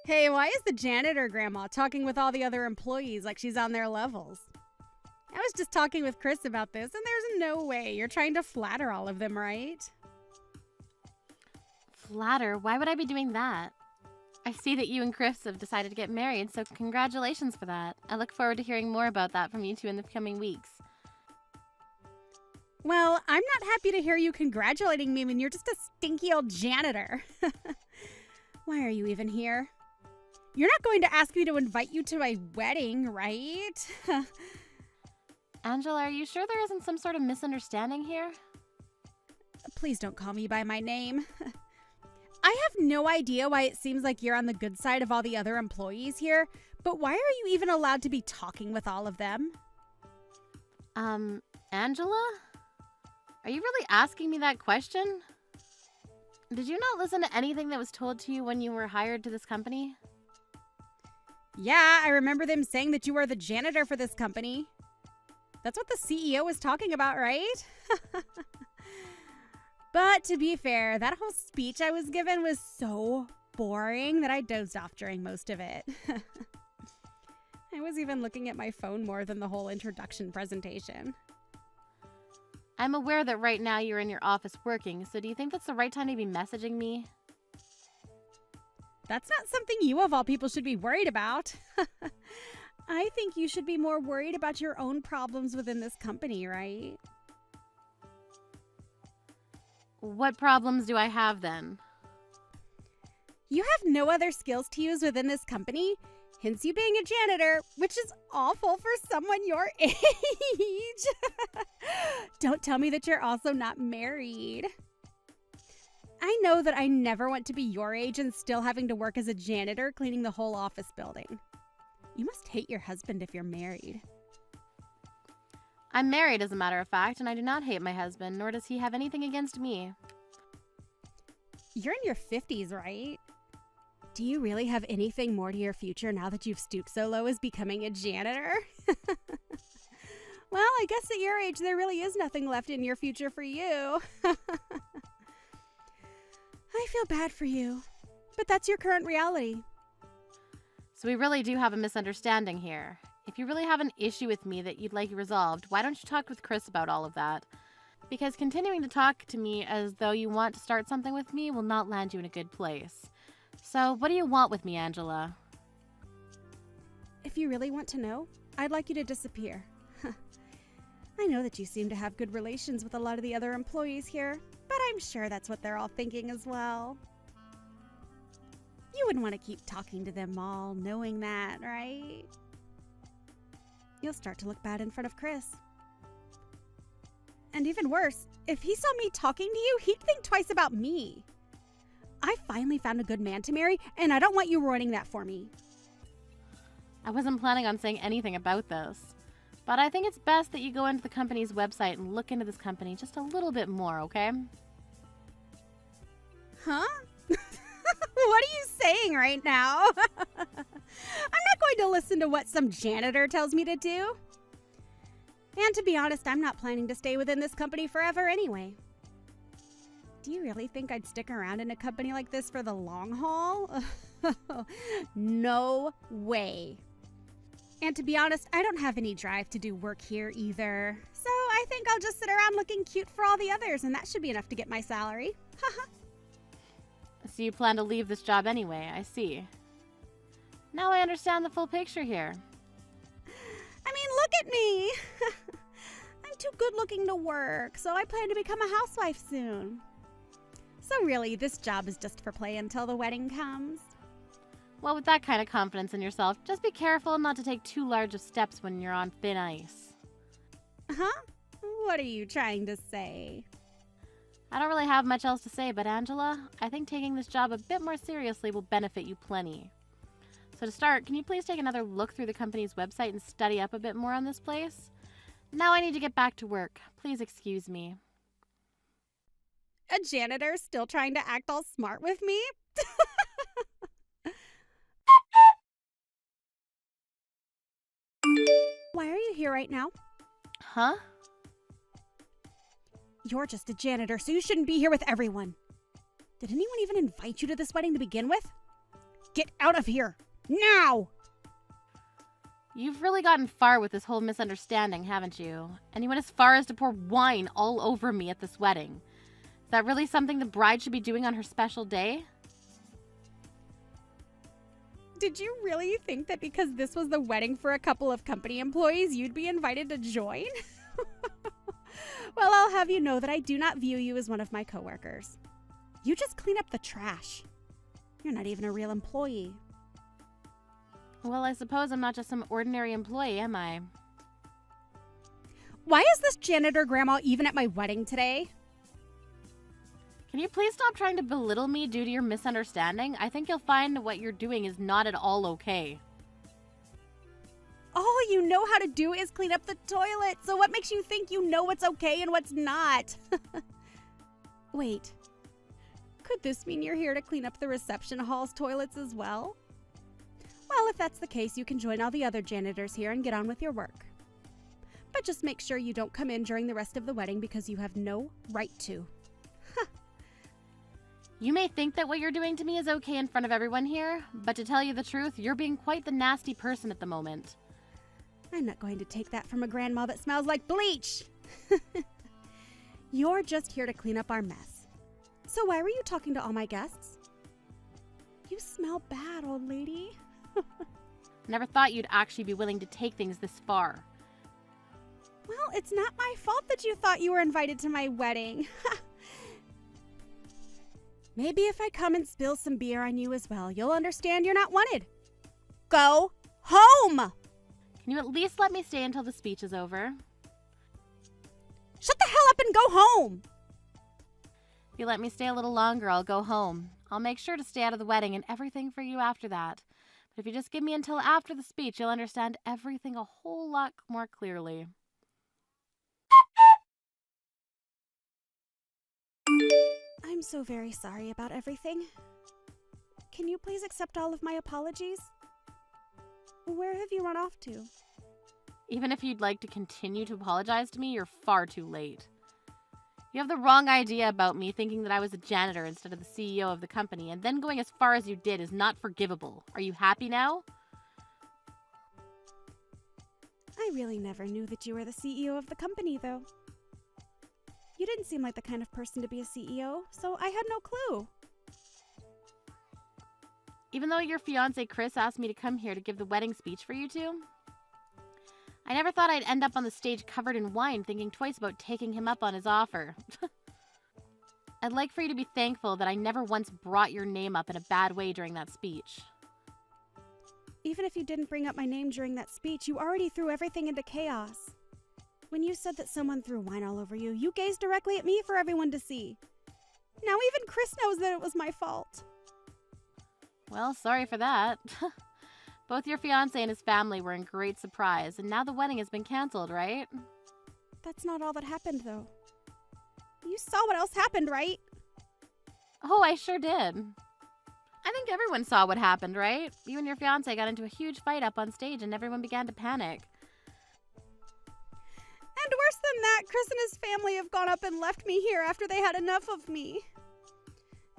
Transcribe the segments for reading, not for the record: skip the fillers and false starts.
Hey, why is the janitor grandma talking with all the other employees like she's on their levels? I was just talking with Chris about this, and there's no way you're trying to flatter all of them, right? Flatter? Why would I be doing that? I see that you and Chris have decided to get married, so congratulations for that. I look forward to hearing more about that from you two in the coming weeks. Well, I'm not happy to hear you congratulating me when you're just a stinky old janitor. Why are you even here? You're not going to ask me to invite you to my wedding, right? Angela, are you sure there isn't some sort of misunderstanding here? Please don't call me by my name. I have no idea why it seems like you're on the good side of all the other employees here, but why are you even allowed to be talking with all of them? Angela? Are you really asking me that question? Did you not listen to anything that was told to you when you were hired to this company? Yeah, I remember them saying that you are the janitor for this company. That's what the CEO was talking about, right? But to be fair, that whole speech I was given was so boring that I dozed off during most of it. I was even looking at my phone more than the whole introduction presentation. I'm aware that right now you're in your office working, so do you think that's the right time to be messaging me? That's not something you of all people should be worried about. I think you should be more worried about your own problems within this company, right? What problems do I have then? You have no other skills to use within this company, hence you being a janitor, which is awful for someone your age. Don't tell me that you're also not married. I know that I never want to be your age and still having to work as a janitor cleaning the whole office building. You must hate your husband if you're married. I'm married, as a matter of fact, and I do not hate my husband, nor does he have anything against me. You're in your 50s, right? Do you really have anything more to your future now that you've stooped so low as becoming a janitor? Well, I guess at your age, there really is nothing left in your future for you. I feel bad for you, but that's your current reality. So we really do have a misunderstanding here. If you really have an issue with me that you'd like resolved, why don't you talk with Chris about all of that? Because continuing to talk to me as though you want to start something with me will not land you in a good place. So what do you want with me, Angela? If you really want to know, I'd like you to disappear. I know that you seem to have good relations with a lot of the other employees here, but I'm sure that's what they're all thinking as well. You wouldn't want to keep talking to them all, knowing that, right? You'll start to look bad in front of Chris. And even worse, if he saw me talking to you, he'd think twice about me. I finally found a good man to marry, and I don't want you ruining that for me. I wasn't planning on saying anything about this, but I think it's best that you go into the company's website and look into this company just a little bit more, okay? Huh? What are you saying right now? I'm not going to listen to what some janitor tells me to do. And to be honest, I'm not planning to stay within this company forever anyway. Do you really think I'd stick around in a company like this for the long haul? No way. And to be honest, I don't have any drive to do work here either. So I think I'll just sit around looking cute for all the others, and that should be enough to get my salary. So you plan to leave this job anyway, I see. Now I understand the full picture here. I mean, look at me. I'm too good looking to work, so I plan to become a housewife soon. So really, this job is just for play until the wedding comes. Well, with that kind of confidence in yourself, just be careful not to take too large of steps when you're on thin ice. Huh? What are you trying to say? I don't really have much else to say, but Angela, I think taking this job a bit more seriously will benefit you plenty. So to start, can you please take another look through the company's website and study up a bit more on this place? Now I need to get back to work. Please excuse me. A janitor still trying to act all smart with me? Why are you here right now? Huh? You're just a janitor, so you shouldn't be here with everyone. Did anyone even invite you to this wedding to begin with? Get out of here! Now! You've really gotten far with this whole misunderstanding, haven't you? And you went as far as to pour wine all over me at this wedding. Is that really something the bride should be doing on her special day? Did you really think that because this was the wedding for a couple of company employees, you'd be invited to join? Well, I'll have you know that I do not view you as one of my coworkers. You just clean up the trash. You're not even a real employee. Well, I suppose I'm not just some ordinary employee, am I? Why is this janitor grandma even at my wedding today? Can you please stop trying to belittle me due to your misunderstanding? I think you'll find what you're doing is not at all okay. All you know how to do is clean up the toilet, so what makes you think you know what's okay and what's not? Wait, could this mean you're here to clean up the reception hall's toilets as well? Well, if that's the case, you can join all the other janitors here and get on with your work. But just make sure you don't come in during the rest of the wedding because you have no right to. You may think that what you're doing to me is okay in front of everyone here, but to tell you the truth, you're being quite the nasty person at the moment. I'm not going to take that from a grandma that smells like bleach. You're just here to clean up our mess. So why were you talking to all my guests? You smell bad, old lady. Never thought you'd actually be willing to take things this far. Well, it's not my fault that you thought you were invited to my wedding. Maybe if I come and spill some beer on you as well, you'll understand you're not wanted. Go home! Can you at least let me stay until the speech is over? Shut the hell up and go home! If you let me stay a little longer, I'll go home. I'll make sure to stay out of the wedding and everything for you after that. But if you just give me until after the speech, you'll understand everything a whole lot more clearly. I'm so very sorry about everything. Can you please accept all of my apologies? Where have you run off to? Even if you'd like to continue to apologize to me, you're far too late. You have the wrong idea about me thinking that I was a janitor instead of the CEO of the company, and then going as far as you did is not forgivable. Are you happy now? I really never knew that you were the CEO of the company, though. You didn't seem like the kind of person to be a CEO, so I had no clue. Even though your fiancé Chris asked me to come here to give the wedding speech for you two, I never thought I'd end up on the stage covered in wine thinking twice about taking him up on his offer. I'd like for you to be thankful that I never once brought your name up in a bad way during that speech. Even if you didn't bring up my name during that speech, you already threw everything into chaos. When you said that someone threw wine all over you, you gazed directly at me for everyone to see. Now even Chris knows that it was my fault. Well, sorry for that. Both your fiancé and his family were in great surprise, and now the wedding has been canceled, right? That's not all that happened, though. You saw what else happened, right? Oh, I sure did. I think everyone saw what happened, right? You and your fiancé got into a huge fight up on stage, and everyone began to panic. And worse than that, Chris and his family have gone up and left me here after they had enough of me.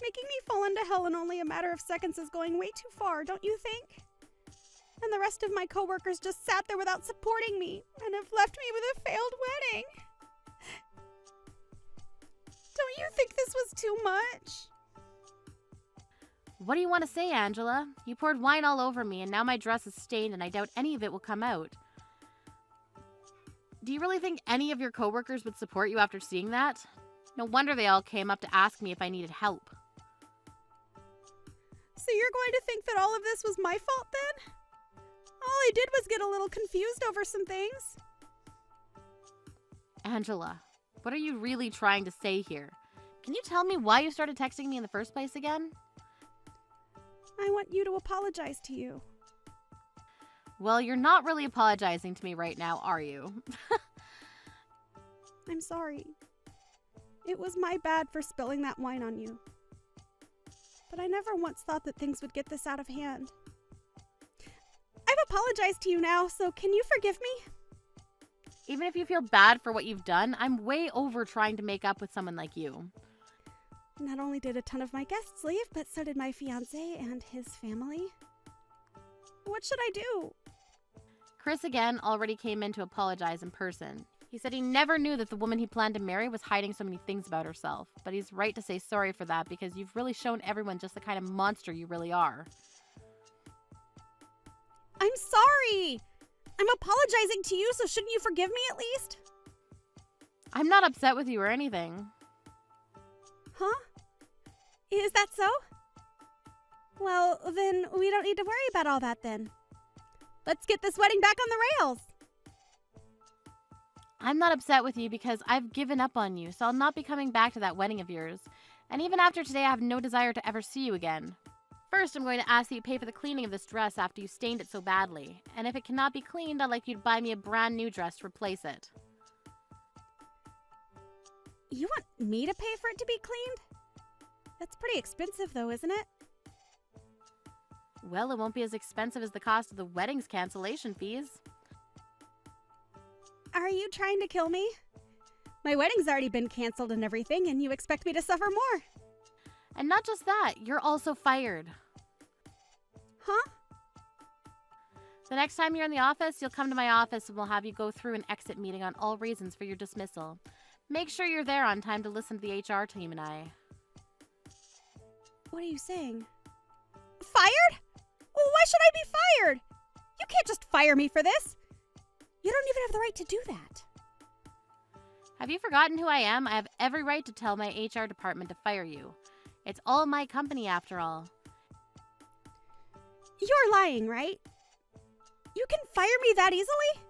Making me fall into hell in only a matter of seconds is going way too far, don't you think? And the rest of my coworkers just sat there without supporting me and have left me with a failed wedding. Don't you think this was too much? What do you want to say, Angela? You poured wine all over me, and now my dress is stained, and I doubt any of it will come out. Do you really think any of your coworkers would support you after seeing that? No wonder they all came up to ask me if I needed help. So you're going to think that all of this was my fault then? All I did was get a little confused over some things. Angela, what are you really trying to say here? Can you tell me why you started texting me in the first place again? I want you to apologize to you. Well, you're not really apologizing to me right now, are you? I'm sorry. It was my bad for spilling that wine on you. But I never once thought that things would get this out of hand. I've apologized to you now, so can you forgive me? Even if you feel bad for what you've done, I'm way over trying to make up with someone like you. Not only did a ton of my guests leave, but so did my fiancé and his family. What should I do? Chris again already came in to apologize in person. He said he never knew that the woman he planned to marry was hiding so many things about herself, but he's right to say sorry for that because you've really shown everyone just the kind of monster you really are. I'm sorry! I'm apologizing to you, so shouldn't you forgive me at least? I'm not upset with you or anything. Huh? Is that so? Well, then we don't need to worry about all that then. Let's get this wedding back on the rails. I'm not upset with you because I've given up on you, so I'll not be coming back to that wedding of yours. And even after today, I have no desire to ever see you again. First, I'm going to ask that you pay for the cleaning of this dress after you stained it so badly. And if it cannot be cleaned, I'd like you to buy me a brand new dress to replace it. You want me to pay for it to be cleaned? That's pretty expensive though, isn't it? Well, it won't be as expensive as the cost of the wedding's cancellation fees. Are you trying to kill me? My wedding's already been canceled and everything, and you expect me to suffer more. And not just that, you're also fired. Huh? The next time you're in the office, you'll come to my office and we'll have you go through an exit meeting on all reasons for your dismissal. Make sure you're there on time to listen to the HR team and I. What are you saying? Fired? Well, why should I be fired? You can't just fire me for this. You don't even have the right to do that. Have you forgotten who I am? I have every right to tell my HR department to fire you. It's all my company after all. You're lying, right? You can fire me that easily?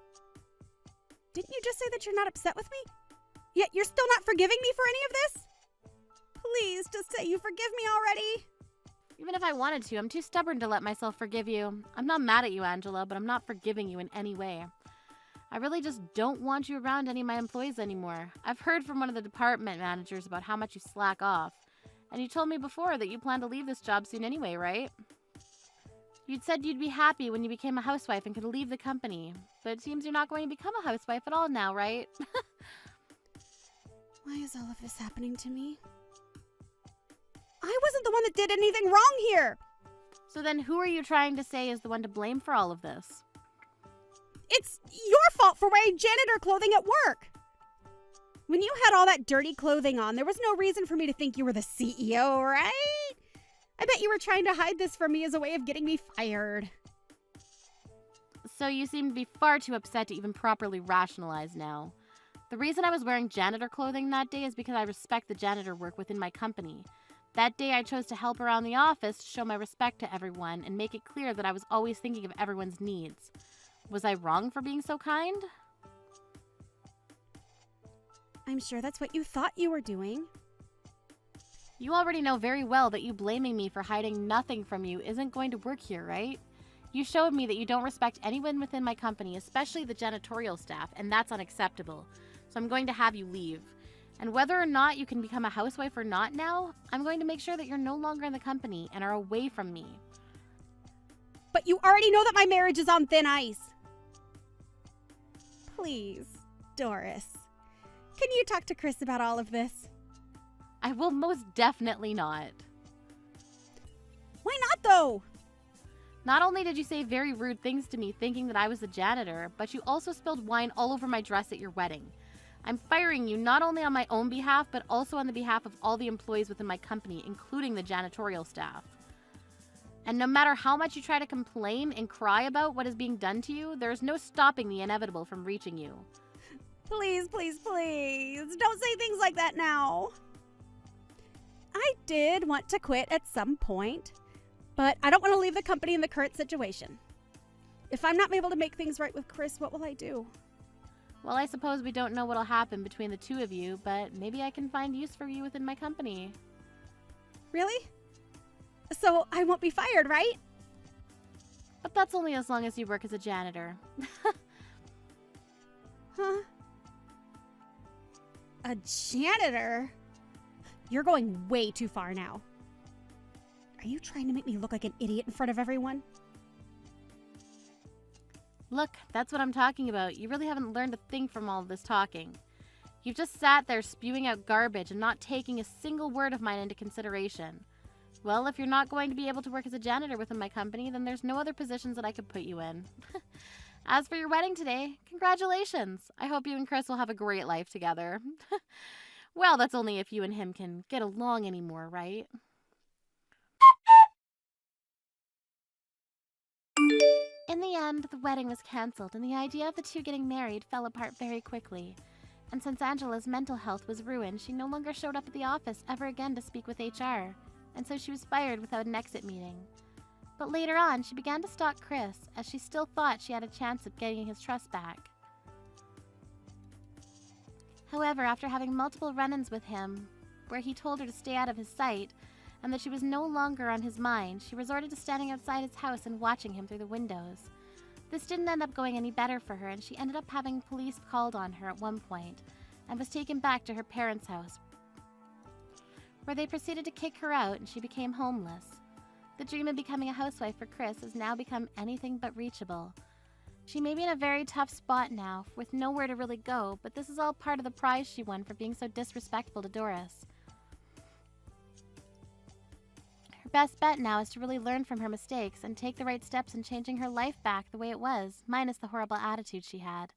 Didn't you just say that you're not upset with me? Yet you're still not forgiving me for any of this? Please, just say you forgive me already. Even if I wanted to, I'm too stubborn to let myself forgive you. I'm not mad at you, Angela, but I'm not forgiving you in any way. I really just don't want you around any of my employees anymore. I've heard from one of the department managers about how much you slack off. And you told me before that you plan to leave this job soon anyway, right? You'd said you'd be happy when you became a housewife and could leave the company. But it seems you're not going to become a housewife at all now, right? Why is all of this happening to me? I wasn't the one that did anything wrong here. So then who are you trying to say is the one to blame for all of this? It's your fault for wearing janitor clothing at work. When you had all that dirty clothing on, there was no reason for me to think you were the CEO, right? I bet you were trying to hide this from me as a way of getting me fired. So you seem to be far too upset to even properly rationalize now. The reason I was wearing janitor clothing that day is because I respect the janitor work within my company. That day I chose to help around the office to show my respect to everyone and make it clear that I was always thinking of everyone's needs. Was I wrong for being so kind? I'm sure that's what you thought you were doing. You already know very well that you blaming me for hiding nothing from you isn't going to work here, right? You showed me that you don't respect anyone within my company, especially the janitorial staff, and that's unacceptable. So I'm going to have you leave. And whether or not you can become a housewife or not now, I'm going to make sure that you're no longer in the company and are away from me. But you already know that my marriage is on thin ice. Please, Doris, can you talk to Chris about all of this? I will most definitely not. Why not, though? Not only did you say very rude things to me thinking that I was the janitor, but you also spilled wine all over my dress at your wedding. I'm firing you not only on my own behalf, but also on the behalf of all the employees within my company, including the janitorial staff. And no matter how much you try to complain and cry about what is being done to you, there is no stopping the inevitable from reaching you. Please, please, please, don't say things like that now. I did want to quit at some point, but I don't want to leave the company in the current situation. If I'm not able to make things right with Chris, what will I do? Well, I suppose we don't know what'll happen between the two of you, but maybe I can find use for you within my company. Really? So I won't be fired, right? But that's only as long as you work as a janitor. Huh? A janitor? You're going way too far now. Are you trying to make me look like an idiot in front of everyone? Look, that's what I'm talking about. You really haven't learned a thing from all of this talking. You've just sat there spewing out garbage and not taking a single word of mine into consideration. Well, if you're not going to be able to work as a janitor within my company, then there's no other positions that I could put you in. As for your wedding today, congratulations. I hope you and Chris will have a great life together. Well, that's only if you and him can get along anymore, right? In the end, the wedding was cancelled, and the idea of the two getting married fell apart very quickly. And since Angela's mental health was ruined, she no longer showed up at the office ever again to speak with HR, and so she was fired without an exit meeting. But later on, she began to stalk Chris, as she still thought she had a chance of getting his trust back. However, after having multiple run-ins with him, where he told her to stay out of his sight, and that she was no longer on his mind, she resorted to standing outside his house and watching him through the windows. This didn't end up going any better for her, and she ended up having police called on her at one point, and was taken back to her parents' house, where they proceeded to kick her out and she became homeless. The dream of becoming a housewife for Chris has now become anything but reachable. She may be in a very tough spot now, with nowhere to really go, but this is all part of the prize she won for being so disrespectful to Doris. Her best bet now is to really learn from her mistakes and take the right steps in changing her life back the way it was, minus the horrible attitude she had.